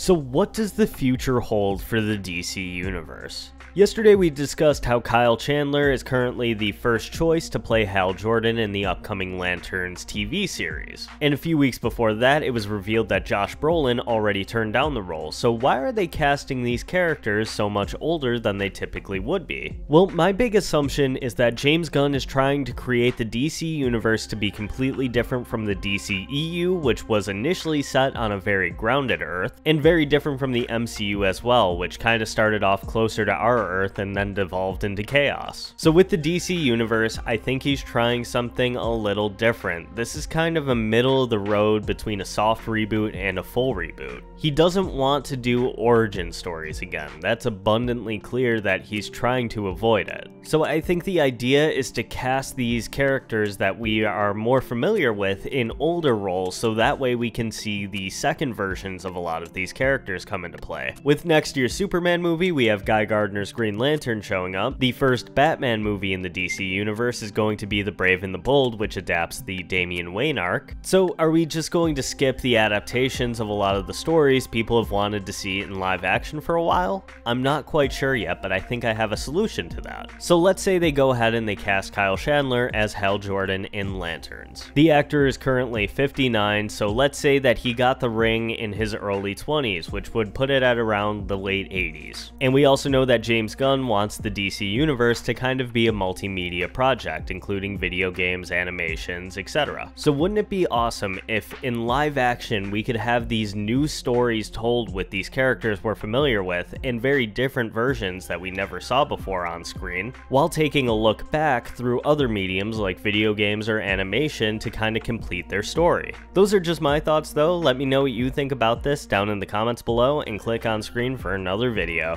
So what does the future hold for the DC Universe? Yesterday we discussed how Kyle Chandler is currently the first choice to play Hal Jordan in the upcoming Lanterns TV series. And a few weeks before that, it was revealed that Josh Brolin already turned down the role, so why are they casting these characters so much older than they typically would be? Well, my big assumption is that James Gunn is trying to create the DC Universe to be completely different from the DCEU, which was initially set on a very grounded Earth, and very different from the MCU as well, which kind of started off closer to our Earth and then devolved into chaos. So with the DC Universe, I think he's trying something a little different. This is kind of a middle of the road between a soft reboot and a full reboot. He doesn't want to do origin stories again. That's abundantly clear that he's trying to avoid it. So I think the idea is to cast these characters that we are more familiar with in older roles, so that way we can see the second versions of a lot of these characters come into play. With next year's Superman movie, we have Guy Gardner's Green Lantern showing up. The first Batman movie in the DC Universe is going to be The Brave and the Bold, which adapts the Damian Wayne arc. So are we just going to skip the adaptations of a lot of the stories people have wanted to see in live action for a while? I'm not quite sure yet, but I think I have a solution to that. So let's say they go ahead and they cast Kyle Chandler as Hal Jordan in Lanterns. The actor is currently 59, so let's say that he got the ring in his early 20s, which would put it at around the late 80s. And we also know that James Gunn wants the DC Universe to kind of be a multimedia project, including video games, animations, etc. So wouldn't it be awesome if in live action we could have these new stories told with these characters we're familiar with and very different versions that we never saw before on screen, while taking a look back through other mediums like video games or animation to kind of complete their story. Those are just my thoughts though. Let me know what you think about this down in the comments below and click on screen for another video.